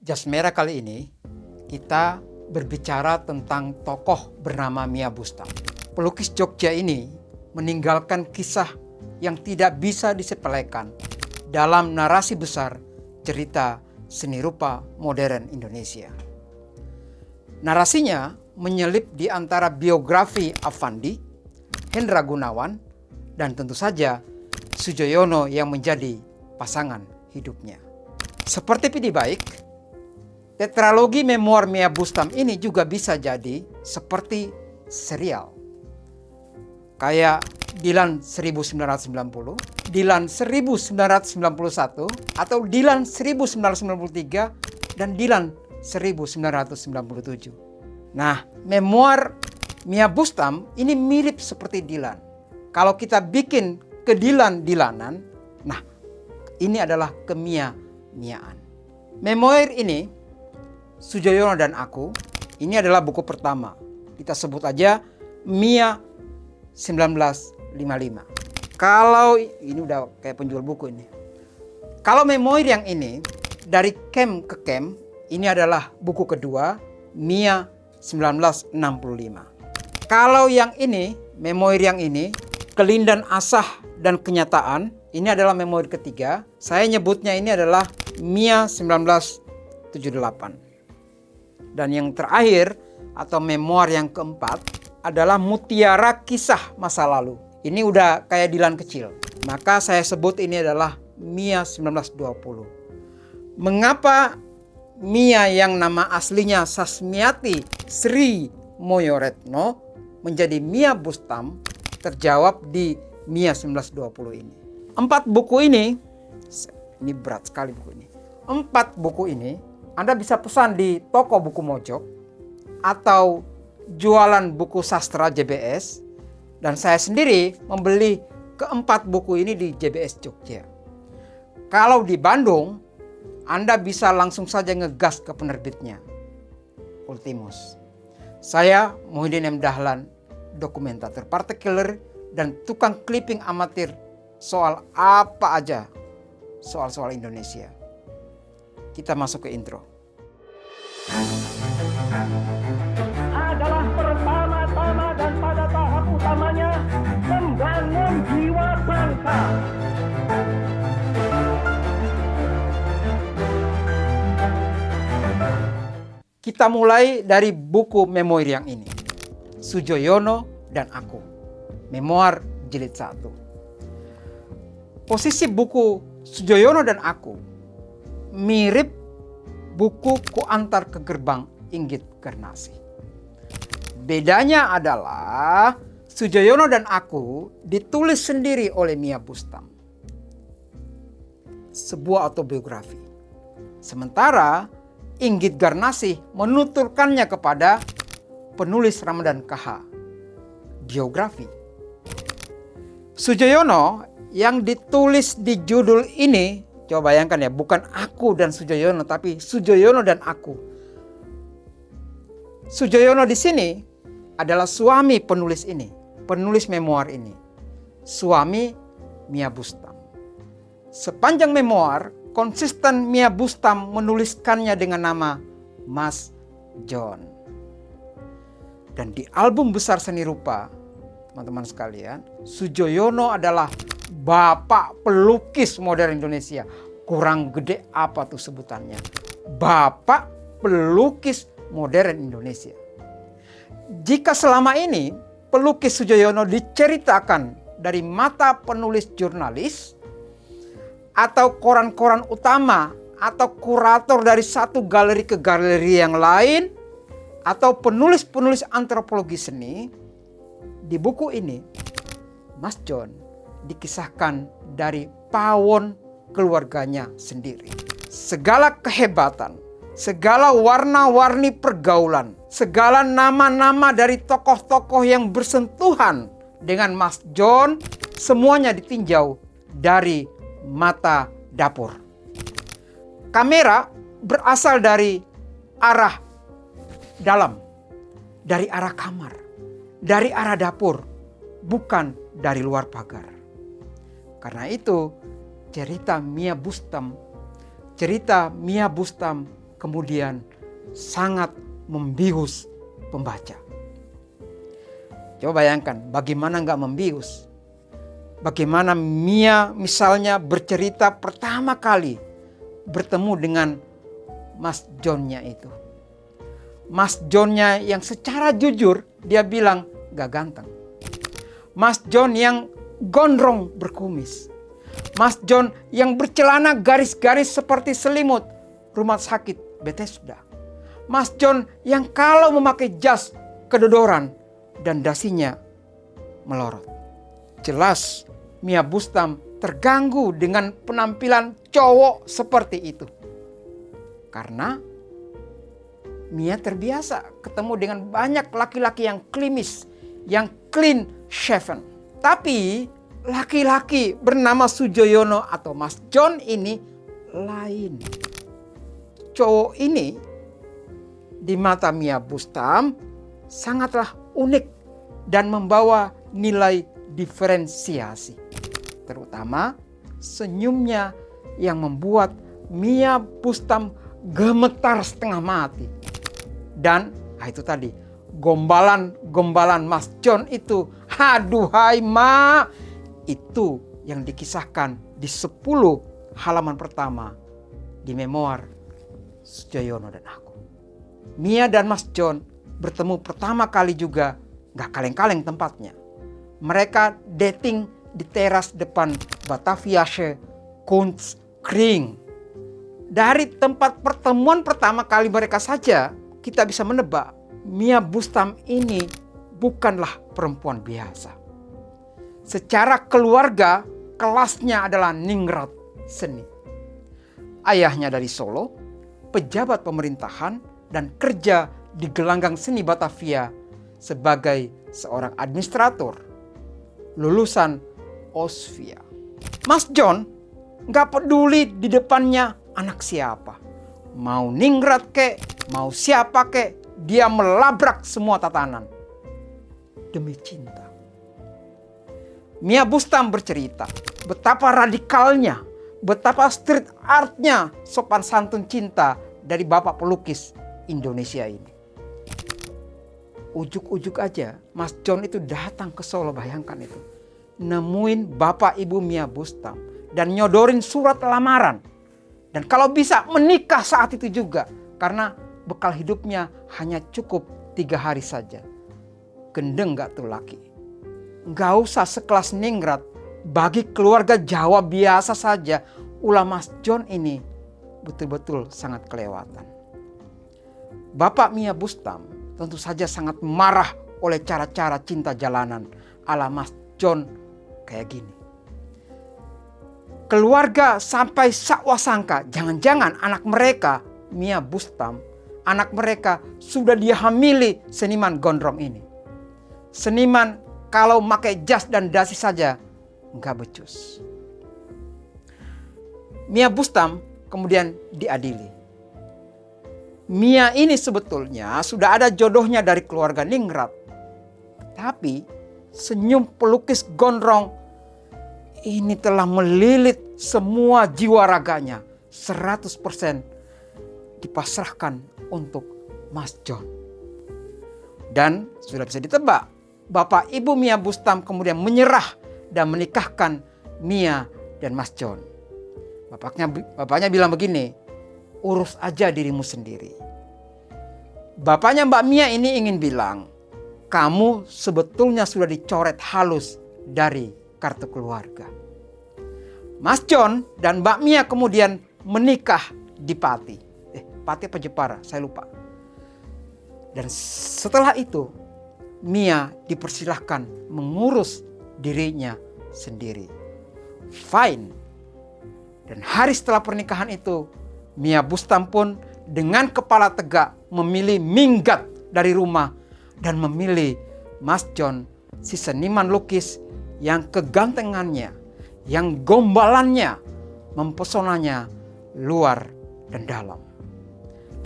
Jas Merah kali ini kita berbicara tentang tokoh bernama Mia Bustam. Pelukis Jogja ini meninggalkan kisah yang tidak bisa disepelekan dalam narasi besar cerita seni rupa modern Indonesia. Narasinya menyelip di antara biografi Affandi, Hendra Gunawan, dan tentu saja Soejoyono yang menjadi pasangan hidupnya. Seperti Pidi Baik, tetralogi memoir Mia Bustam ini juga bisa jadi seperti serial. Kayak Dilan 1990, Dilan 1991, atau Dilan 1993, dan Dilan 1997. Nah, memoir Mia Bustam ini mirip seperti Dilan. Kalau kita bikin kedilan-dilanan, nah ini adalah kemia-miaan. Memoir ini, Soejoyono dan Aku, ini adalah buku pertama. Kita sebut aja Mia 1955. Kalau ini udah kayak penjual buku ini. Kalau memoir yang ini dari camp ke camp, ini adalah buku kedua Mia 1965. Kalau yang ini, memoir yang ini, Kelindan Asah dan Kenyataan, ini adalah memoir ketiga. Saya nyebutnya ini adalah Mia 1978. Dan yang terakhir atau memoir yang keempat adalah Mutiara Kisah Masa Lalu. Ini udah kayak Dilan kecil. Maka saya sebut ini adalah Mia 1920. Mengapa Mia yang nama aslinya Sasmiati Sri Moyoretno menjadi Mia Bustam terjawab di Mia 1920 ini. 4 buku ini berat sekali buku ini. 4 buku ini Anda bisa pesan di toko buku Mojok atau jualan buku sastra JBS, dan saya sendiri membeli ke-4 buku ini di JBS Jogja. Kalau di Bandung, Anda bisa langsung saja ngegas ke penerbitnya, Ultimus. Saya Muhyiddin M. Dahlan, dokumentator partikeler dan tukang clipping amatir soal apa aja, soal-soal Indonesia. Kita masuk ke intro. Adalah pertama-tama dan pada tahap utamanya membangun jiwa bangsa. Kita mulai dari buku memoir yang ini, Soejoyono dan Aku, memoir jilid 1. Posisi buku Soejoyono dan Aku mirip buku Ku Antar ke Gerbang Inggit Garnasi. Bedanya adalah Soejoyono dan Aku ditulis sendiri oleh Mia Bustam, sebuah autobiografi. Sementara Inggit Garnasi menuturkannya kepada penulis Ramadan KH, biografi. Soejoyono yang ditulis di judul ini, coba bayangkan ya, bukan Aku dan Soejoyono, tapi Soejoyono dan Aku. Soejoyono di sini adalah suami penulis ini, penulis memoir ini, suami Mia Bustam. Sepanjang memoir, konsisten Mia Bustam menuliskannya dengan nama Mas John. Dan di album besar seni rupa, teman-teman sekalian, Soejoyono adalah bapak pelukis modern Indonesia. Kurang gede apa tuh sebutannya? Bapak pelukis modern Indonesia. Jika selama ini pelukis Soejoyono diceritakan dari mata penulis jurnalis atau koran-koran utama atau kurator dari satu galeri ke galeri yang lain atau penulis-penulis antropologi seni, di buku ini Mas John dikisahkan dari pawon keluarganya sendiri. Segala kehebatan, segala warna-warni pergaulan, segala nama-nama dari tokoh-tokoh yang bersentuhan dengan Mas John, semuanya ditinjau dari mata dapur. Kamera berasal dari arah dalam, dari arah kamar, dari arah dapur, bukan dari luar pagar. Karena itu cerita Mia Bustam kemudian sangat membius pembaca. Coba bayangkan bagaimana nggak membius. Bagaimana Mia misalnya bercerita pertama kali bertemu dengan Mas Johnnya itu. Mas Johnnya yang secara jujur dia bilang gak ganteng. Mas John yang gondrong berkumis. Mas John yang bercelana garis-garis seperti selimut rumah sakit Bethesda. Mas John yang kalau memakai jas kedodoran dan dasinya melorot. Jelas Mia Bustam terganggu dengan penampilan cowok seperti itu. Karena Mia terbiasa ketemu dengan banyak laki-laki yang klimis, yang clean shaven. Tapi laki-laki bernama Sujoyono atau Mas John ini lain. Cowok ini di mata Mia Bustam sangatlah unik dan membawa nilai diferensiasi. Terutama senyumnya yang membuat Mia Bustam gemetar setengah mati. Dan itu tadi, gombalan Mas John itu, aduhai ma, itu yang dikisahkan di 10 halaman pertama di memoir Sujoyono dan aku. Mia dan Mas John bertemu pertama kali juga gak kaleng-kaleng tempatnya. Mereka dating di teras depan Bataviasche Kunstkring. Dari tempat pertemuan pertama kali mereka saja kita bisa menebak Mia Bustam ini bukanlah perempuan biasa. Secara keluarga, kelasnya adalah ningrat seni. Ayahnya dari Solo, pejabat pemerintahan dan kerja di gelanggang seni Batavia sebagai seorang administrator. Lulusan Osvia. Mas John gak peduli di depannya anak siapa. Mau ningrat kek, mau siapa kek, dia melabrak semua tatanan. Demi cinta. Mia Bustam bercerita betapa radikalnya, betapa street artnya sopan santun cinta dari bapak pelukis Indonesia ini. Ujuk-ujuk aja Mas John itu datang ke Solo, bayangkan itu. Nemuin bapak ibu Mia Bustam dan nyodorin surat lamaran. Dan kalau bisa menikah saat itu juga. Karena bekal hidupnya hanya cukup 3 hari saja. Gendeng gak tuh laki. Gak usah sekelas ningrat. Bagi keluarga Jawa biasa saja. Ulah Mas John ini betul-betul sangat kelewatan. Bapak Mia Bustam tentu saja sangat marah oleh cara-cara cinta jalanan ala Mas John kayak gini. Keluarga sampai sakwasangka jangan-jangan anak mereka Mia Bustam, anak mereka sudah dihamili seniman gondrong ini. Seniman kalau pakai jas dan dasi saja enggak becus. Mia Bustam kemudian diadili. Mia ini sebetulnya sudah ada jodohnya dari keluarga ningrat. Tapi senyum pelukis gondrong ini telah melilit semua jiwa raganya. 100% dipasrahkan untuk Mas John. Dan sudah bisa ditebak, bapak ibu Mia Bustam kemudian menyerah dan menikahkan Mia dan Mas John. Bapaknya bilang begini, urus aja dirimu sendiri. Bapaknya Mbak Mia ini ingin bilang, kamu sebetulnya sudah dicoret halus dari kartu keluarga. Mas John dan Mbak Mia kemudian menikah di Pati. Pati apa Jepara? Saya lupa. Dan setelah itu, Mia dipersilahkan mengurus dirinya sendiri. Fine. Dan hari setelah pernikahan itu, Mia Bustam pun dengan kepala tegak memilih minggat dari rumah dan memilih Mas John, si seniman lukis yang kegantengannya, yang gombalannya, mempesonanya luar dan dalam.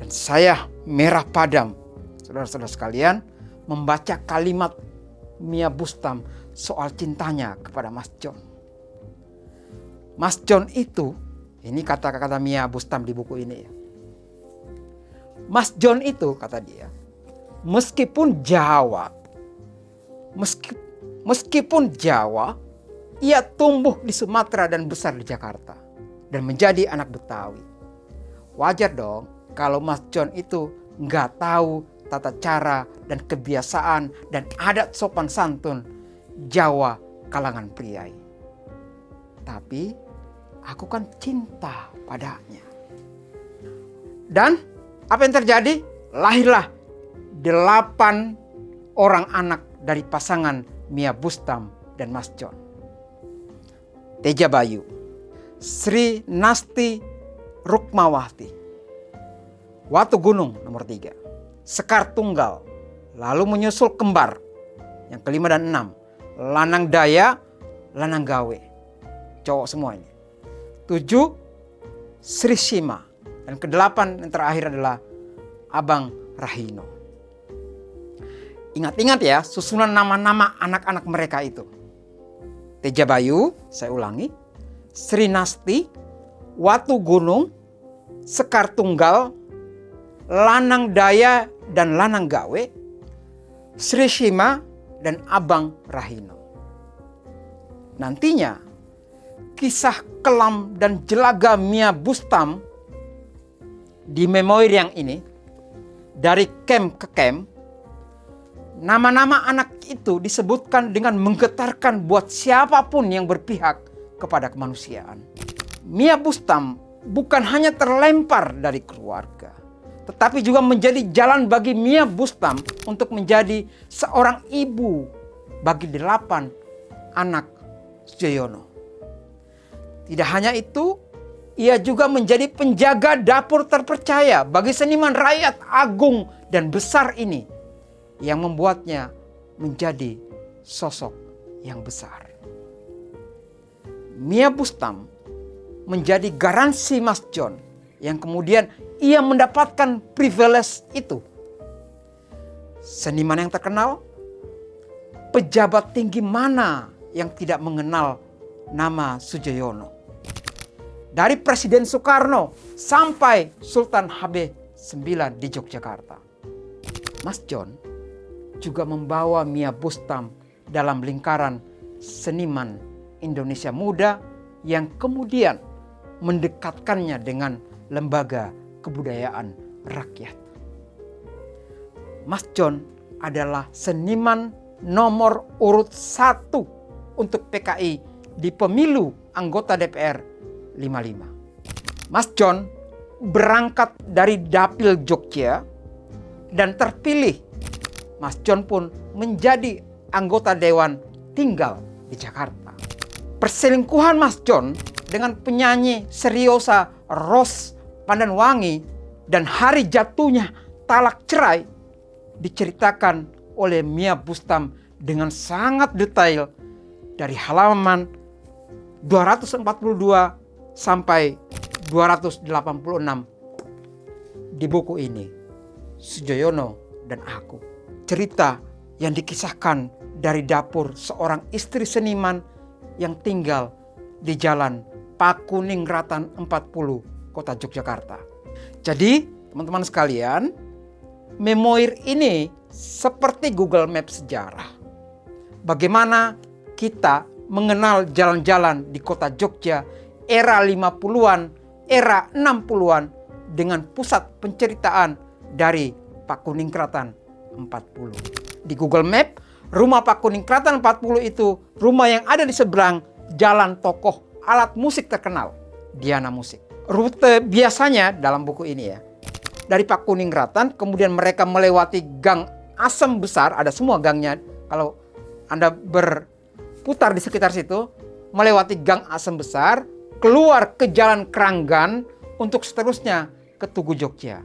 Dan saya merah padam, saudara-saudara sekalian, membaca kalimat Mia Bustam soal cintanya kepada Mas John. Mas John itu, ini kata-kata Mia Bustam di buku ini ya. Mas John itu, kata dia, meskipun Jawa, ia tumbuh di Sumatera dan besar di Jakarta dan menjadi anak Betawi. Wajar dong kalau Mas John itu nggak tahu tata cara dan kebiasaan dan adat sopan santun Jawa kalangan priai. Tapi aku kan cinta padanya. Dan apa yang terjadi? Lahirlah 8 orang anak dari pasangan Mia Bustam dan Mas John. Teja Bayu, Sri Nasti Rukmawati, Watu Gunung nomor 3, Sekar Tunggal, lalu menyusul kembar yang kelima dan 6, Lanang Daya, Lanang Gawe, cowok semuanya. 7, Sri Sima, dan ke-8 yang terakhir adalah Abang Rahino. Ingat-ingat ya susunan nama-nama anak-anak mereka itu. Teja Bayu, saya ulangi, Sri Nasti, Watu Gunung, Sekar Tunggal, Lanang Daya dan Lanang Gawe, Sri Sima dan Abang Rahino. Nantinya kisah kelam dan jelaga Mia Bustam di memori yang ini, dari camp ke camp, nama-nama anak itu disebutkan dengan menggetarkan buat siapapun yang berpihak kepada kemanusiaan. Mia Bustam bukan hanya terlempar dari keluarga, tetapi juga menjadi jalan bagi Mia Bustam untuk menjadi seorang ibu bagi 8 anak Sujoyono. Tidak hanya itu, ia juga menjadi penjaga dapur terpercaya bagi seniman rakyat agung dan besar ini, yang membuatnya menjadi sosok yang besar. Mia Bustam menjadi garansi Mas John yang kemudian ia mendapatkan privilege itu. Seniman yang terkenal, pejabat tinggi mana yang tidak mengenal nama Sujoyono? Dari Presiden Soekarno sampai Sultan HB9 di Yogyakarta. Mas John juga membawa Mia Bustam dalam lingkaran seniman Indonesia muda yang kemudian mendekatkannya dengan lembaga kebudayaan rakyat. Mas John adalah seniman nomor urut 1 untuk PKI di pemilu anggota DPR 55. Mas John berangkat dari Dapil Jogja dan terpilih. Mas John pun menjadi anggota Dewan tinggal di Jakarta. Perselingkuhan Mas John dengan penyanyi seriosa Ros Pandanwangi dan hari jatuhnya talak cerai diceritakan oleh Mia Bustam dengan sangat detail dari halaman 242 sampai 286 di buku ini, Sujoyono dan Aku. Cerita yang dikisahkan dari dapur seorang istri seniman yang tinggal di Jalan Pakuningratan 40, Kota Yogyakarta. Jadi, teman-teman sekalian, memoir ini seperti Google Maps sejarah. Bagaimana kita mengenal jalan-jalan di Kota Jogja era 50-an, era 60-an dengan pusat penceritaan dari Pakuningratan 40. Di Google Map, rumah Pakuningratan 40 itu rumah yang ada di seberang jalan tokoh alat musik terkenal, Diana Musik. Rute biasanya dalam buku ini ya, dari Pakuningratan kemudian mereka melewati Gang Asem Besar, ada semua gangnya. Kalau Anda berputar di sekitar situ, melewati Gang Asem Besar, keluar ke Jalan Keranggan untuk seterusnya ke Tugu Jogja.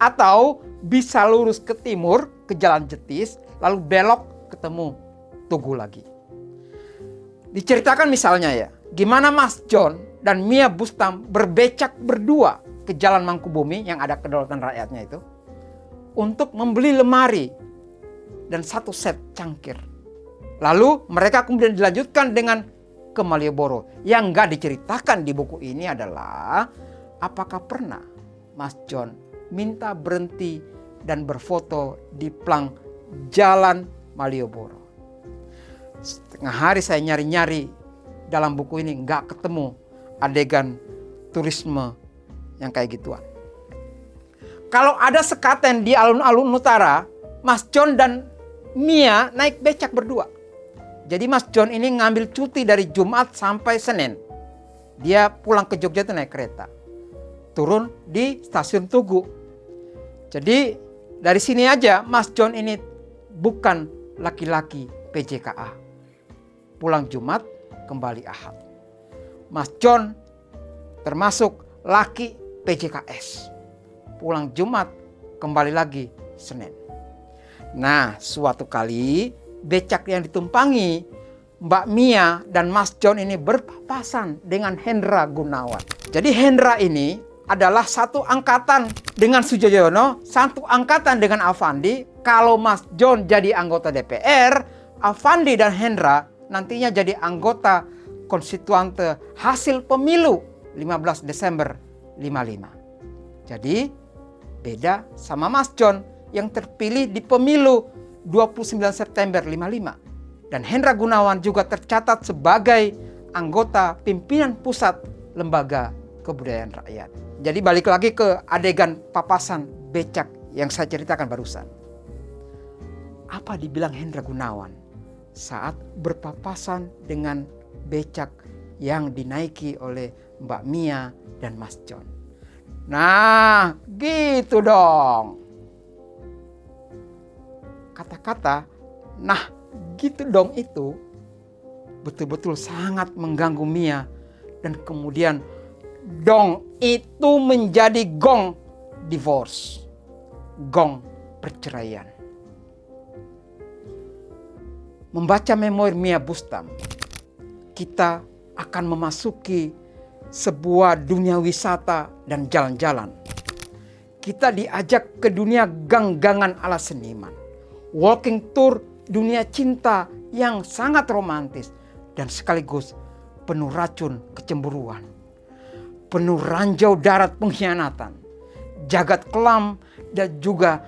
Atau bisa lurus ke timur ke Jalan Jetis, lalu belok ketemu Tugu lagi. Diceritakan misalnya ya, gimana Mas John dan Mia Bustam berbecak berdua ke Jalan Mangkubumi yang ada kedaulatan rakyatnya itu untuk membeli lemari dan 1 set cangkir. Lalu mereka kemudian dilanjutkan dengan ke Malioboro. Yang nggak diceritakan di buku ini adalah apakah pernah Mas John minta berhenti dan berfoto di plang Jalan Malioboro. Setengah hari saya nyari-nyari dalam buku ini, nggak ketemu adegan turisme yang kayak gituan. Kalau ada sekaten di alun-alun utara, Mas John dan Mia naik becak berdua. Jadi Mas John ini ngambil cuti dari Jumat sampai Senin. Dia pulang ke Jogja itu naik kereta. Turun di stasiun Tugu. Jadi dari sini aja Mas John ini bukan laki-laki PJKA. Pulang Jumat, kembali Ahad. Mas John termasuk laki PJKS. Pulang Jumat, kembali lagi Senin. Nah, suatu kali becak yang ditumpangi Mbak Mia dan Mas John ini berpapasan dengan Hendra Gunawan. Jadi Hendra ini adalah satu angkatan dengan Sujoyono, satu angkatan dengan Afandi. Kalau Mas John jadi anggota DPR, Afandi dan Hendra nantinya jadi anggota konstituante hasil pemilu 15 Desember 55. Jadi beda sama Mas John yang terpilih di pemilu 29 September 55. Dan Hendra Gunawan juga tercatat sebagai anggota pimpinan pusat Lembaga Kebudayaan Rakyat. Jadi balik lagi ke adegan papasan becak yang saya ceritakan barusan. Apa dibilang Hendra Gunawan saat berpapasan dengan becak yang dinaiki oleh Mbak Mia dan Mas John? Nah, gitu dong. Kata-kata, nah gitu dong itu betul-betul sangat mengganggu Mia. Dan kemudian dong itu menjadi gong divorce. Gong perceraian. Membaca memori Mia Bustam, kita akan memasuki sebuah dunia wisata dan jalan-jalan. Kita diajak ke dunia gang-gangan ala seniman. Walking tour dunia cinta yang sangat romantis dan sekaligus penuh racun kecemburuan. Penuh ranjau darat pengkhianatan, jagat kelam dan juga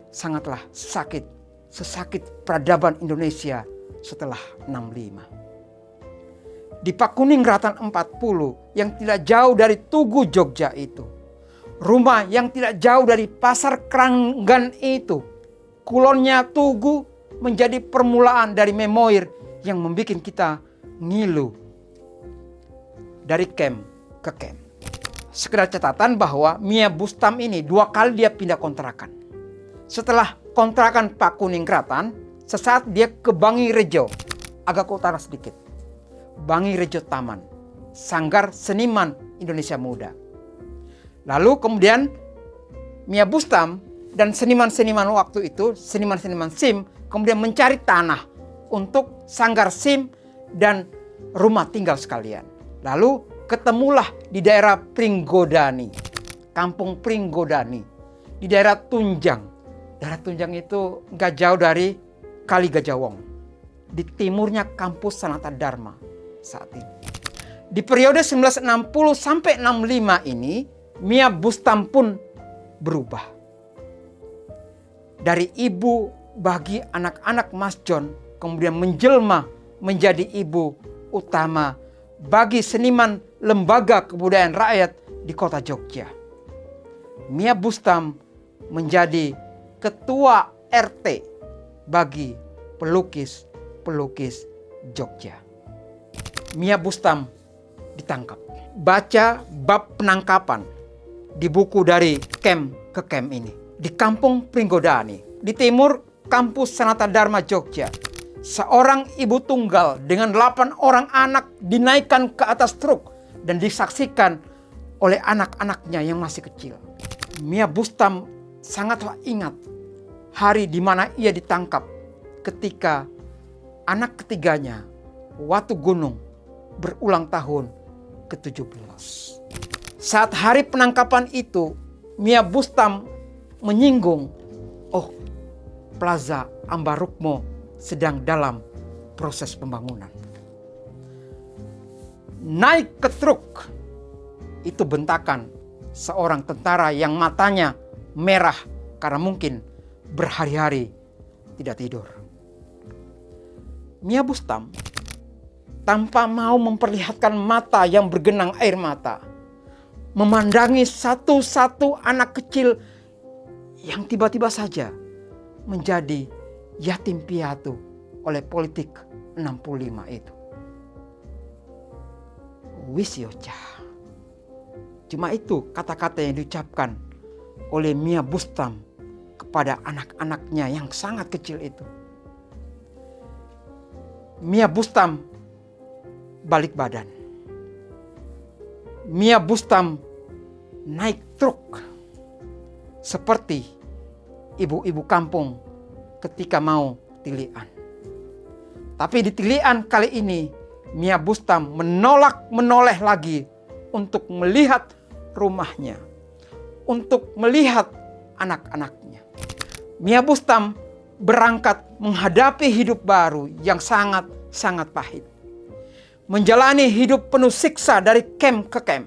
sangatlah sakit. Sesakit peradaban Indonesia setelah 65. Di Pakuningrat 40 yang tidak jauh dari Tugu Jogja itu. Rumah yang tidak jauh dari Pasar Keranggan itu. Kulonnya Tugu menjadi permulaan dari memoir yang membuat kita ngilu. Dari camp ke camp. Sekedar catatan bahwa Mia Bustam ini 2 kali dia pindah kontrakan. Setelah kontrakan Pakuningratan, sesaat dia ke Bangi Rejo, agak ke utara sedikit. Bangi Rejo Taman, Sanggar Seniman Indonesia Muda. Lalu kemudian Mia Bustam dan seniman-seniman waktu itu, seniman-seniman SIM, kemudian mencari tanah untuk sanggar SIM dan rumah tinggal sekalian. Lalu ketemulah di daerah Pringgodani, Kampung Pringgodani, di daerah Tunjang. Daerah Tunjang itu gak jauh dari Kali Gajahwong. Di timurnya kampus Sanata Dharma saat ini. Di periode 1960 sampai 65 ini, Mia Bustam pun berubah. Dari ibu bagi anak-anak Mas John, kemudian menjelma menjadi ibu utama bagi seniman Lembaga Kebudayaan Rakyat di kota Jogja. Mia Bustam menjadi ketua RT bagi pelukis Jogja. Mia Bustam ditangkap. Baca bab penangkapan di buku dari camp ke camp ini. Di Kampung Pringgodani, di timur kampus Sanata Dharma Jogja. Seorang ibu tunggal dengan 8 orang anak dinaikkan ke atas truk dan disaksikan oleh anak-anaknya yang masih kecil. Mia Bustam sangatlah ingat hari di mana ia ditangkap ketika anak ketiganya, Watu Gunung, berulang tahun ke-17. Saat hari penangkapan itu, Mia Bustam menyinggung, oh, Plaza Ambarukmo sedang dalam proses pembangunan. Naik ke truk, itu bentakan seorang tentara yang matanya merah karena mungkin berhari-hari tidak tidur. Mia Bustam tanpa mau memperlihatkan mata yang bergenang air mata, memandangi satu-satu anak kecil yang tiba-tiba saja menjadi yatim piatu oleh politik 65 itu. Wisyocha. Cuma itu kata-kata yang diucapkan oleh Mia Bustam kepada anak-anaknya yang sangat kecil itu. Mia Bustam balik badan. Mia Bustam naik truk seperti ibu-ibu kampung ketika mau tilian. Tapi di tilian kali ini Mia Bustam menoleh lagi untuk melihat rumahnya, untuk melihat anak-anaknya. Mia Bustam berangkat menghadapi hidup baru yang sangat pahit. Menjalani hidup penuh siksa dari camp ke camp.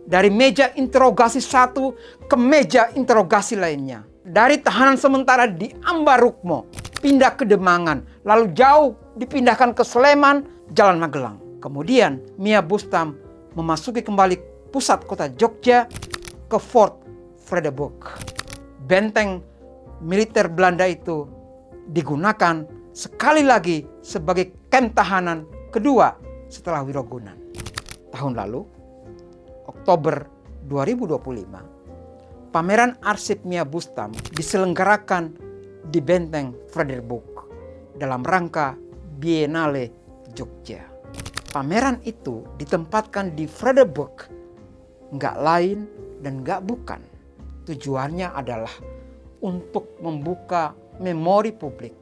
Dari meja interogasi satu ke meja interogasi lainnya. Dari tahanan sementara di Ambarukmo, pindah ke Demangan, lalu jauh dipindahkan ke Sleman, Jalan Magelang. Kemudian Mia Bustam memasuki kembali pusat kota Jogja ke Fort Vredenburg. Benteng militer Belanda itu digunakan sekali lagi sebagai kamp tahanan kedua setelah Wirogunan. Tahun lalu, Oktober 2025, pameran arsip Mia Bustam diselenggarakan di Benteng Vredenburg dalam rangka Biennale Jogja. Pameran itu ditempatkan di Vredenburg, nggak lain dan nggak bukan. Tujuannya adalah untuk membuka memori publik.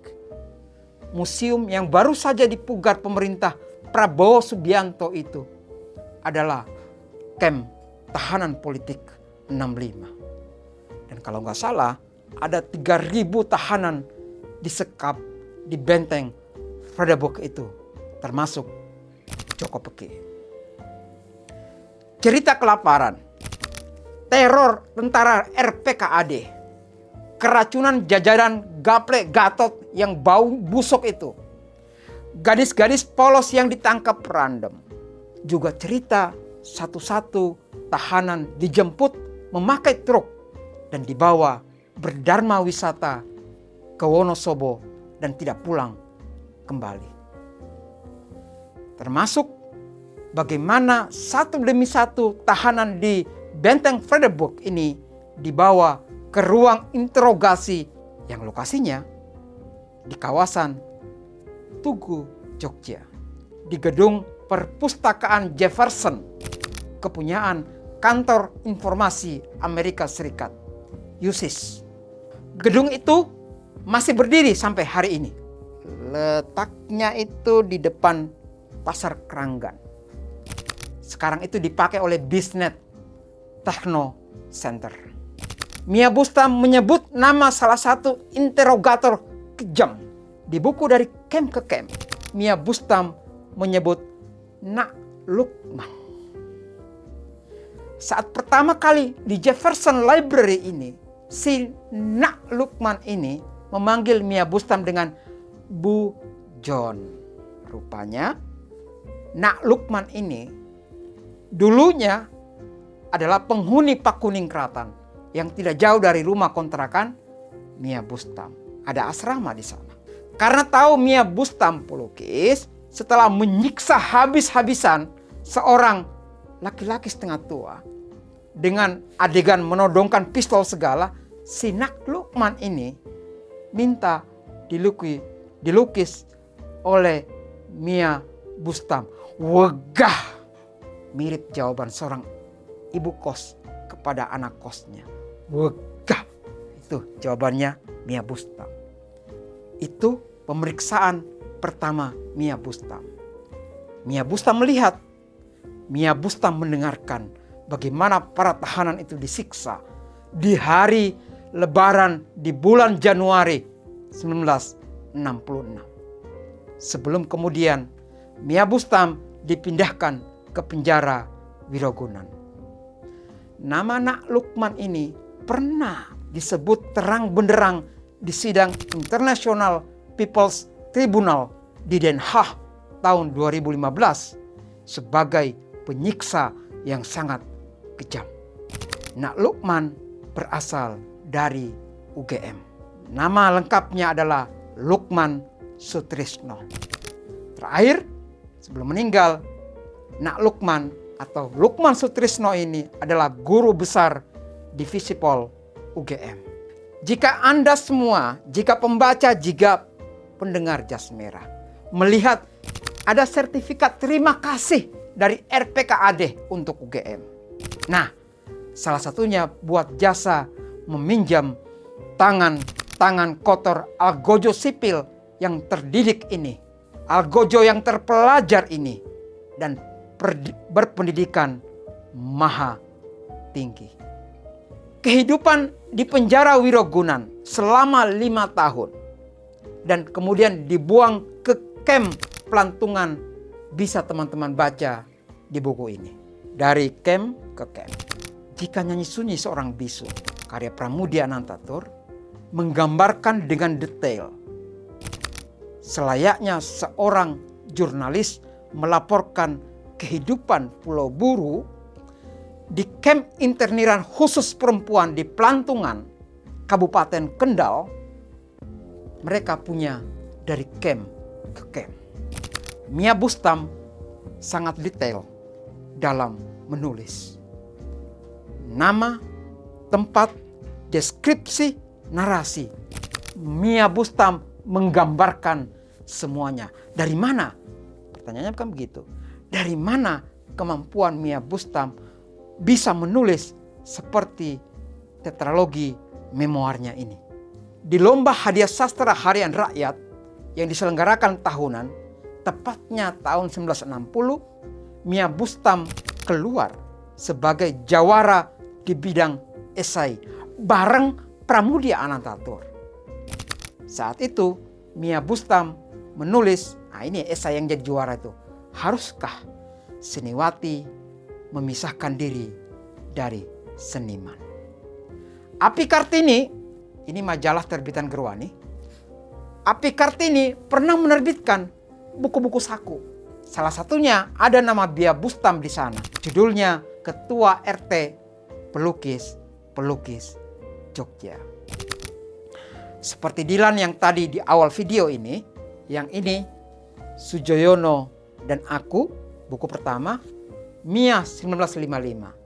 Museum yang baru saja dipugar pemerintah Prabowo Subianto itu adalah kamp tahanan politik 65. Dan kalau nggak salah ada 3.000 tahanan disekap di benteng Vredenburg itu, termasuk Joko Peki. Cerita kelaparan, teror tentara RPKAD, keracunan jajaran Gaplek Gatot yang bau busuk itu, gadis-gadis polos yang ditangkap random, juga cerita satu-satu tahanan dijemput memakai truk dan dibawa berdharma wisata ke Wonosobo dan tidak pulang kembali. Termasuk bagaimana satu demi satu tahanan di Benteng Vredenburg ini dibawa ke ruang interogasi yang lokasinya di kawasan Tugu, Jogja, di gedung Perpustakaan Jefferson, kepunyaan Kantor Informasi Amerika Serikat, USIS. Gedung itu masih berdiri sampai hari ini. Letaknya itu di depan Pasar Keranggan. Sekarang itu dipakai oleh Bisnet Techno Center. Mia Bustam menyebut nama salah satu interogator kejam. Di buku Dari Camp ke Camp, Mia Bustam menyebut Nak Lukman. Saat pertama kali di Jefferson Library ini, si Nak Lukman ini memanggil Mia Bustam dengan Bu John. Rupanya Nak Lukman ini dulunya adalah penghuni Pakuning Kraton yang tidak jauh dari rumah kontrakan Mia Bustam. Ada asrama di sana. Karena tahu Mia Bustam pelukis, setelah menyiksa habis-habisan seorang laki-laki setengah tua dengan adegan menodongkan pistol segala, si Nak Lukman ini minta dilukis oleh Mia Bustam. Wegah, mirip jawaban seorang ibu kos kepada anak kosnya. Wegah, itu jawabannya Mia Bustam. Itu pemeriksaan pertama Mia Bustam. Mia Bustam melihat, Mia Bustam mendengarkan bagaimana para tahanan itu disiksa di hari Lebaran di bulan Januari 1966. Sebelum kemudian Mia Bustam dipindahkan ke penjara Wirogunan. nama Nak Lukman ini pernah disebut terang benderang di sidang International People's Tribunal di Den Haag tahun 2015 sebagai penyiksa yang sangat kejam. Nak Lukman berasal dari UGM. Nama lengkapnya adalah Lukman Sutrisno. Terakhir, sebelum meninggal, Nak Lukman atau Lukman Sutrisno ini adalah guru besar Divisi Pol UGM. Jika Anda semua, jika pembaca, jika pendengar Jas Merah melihat ada sertifikat terima kasih dari RPKAD untuk UGM. Nah, salah satunya buat jasa meminjam tangan kotor algojo sipil yang terdidik ini, algojo yang terpelajar ini, dan berpendidikan maha tinggi. Kehidupan di penjara Wirogunan selama 5 tahun dan kemudian dibuang ke kamp pelantungan, bisa teman-teman baca di buku ini. Dari kamp ke kamp. Jika Nyanyi Sunyi Seorang Bisu, karya Pramudia Anantatur, menggambarkan dengan detail selayaknya seorang jurnalis melaporkan kehidupan Pulau Buru di kamp interniran khusus perempuan di Pelantungan, Kabupaten Kendal. Mereka punya dari kamp ke kamp. Mia Bustam sangat detail dalam menulis. Nama, tempat, deskripsi, narasi. Mia Bustam menggambarkan semuanya. Dari mana? Pertanyaannya bukan begitu. Dari mana kemampuan Mia Bustam bisa menulis seperti tetralogi memoarnya ini? Di lomba hadiah sastra harian rakyat yang diselenggarakan tahunan, tepatnya tahun 1960, Mia Bustam keluar sebagai jawara di bidang esai bareng Pramudia Anantatur. Saat itu Mia Bustam menulis, ini esai yang jadi juara itu. Haruskah seniwati memisahkan diri dari seniman? Api Kartini, ini majalah terbitan Gerwani. Api Kartini pernah menerbitkan buku-buku saku. Salah satunya ada nama Mia Bustam di sana. Judulnya Ketua RT Pelukis Jogja. Seperti Dilan yang tadi di awal video ini, yang ini Sujoyono dan Aku, buku pertama, Mia 1955.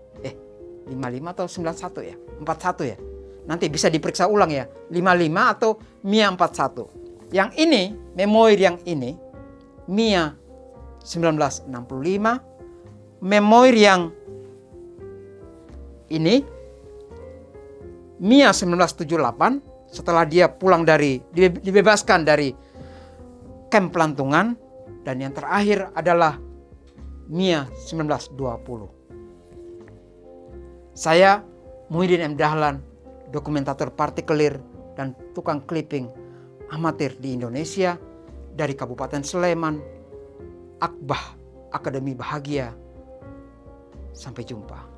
55 atau 91 ya? 41 ya? Nanti bisa diperiksa ulang ya, 55 atau Mia 41. Yang ini, memori yang ini, Mia 1965. Memori yang ini, Mia 1978. Setelah dia pulang dibebaskan dari kamp pelantungan. Dan yang terakhir adalah Mia 1920. Saya, Muhyiddin M. Dahlan, dokumentator partikelir dan tukang clipping amatir di Indonesia, dari Kabupaten Sleman, Akbah Akademi Bahagia. Sampai jumpa.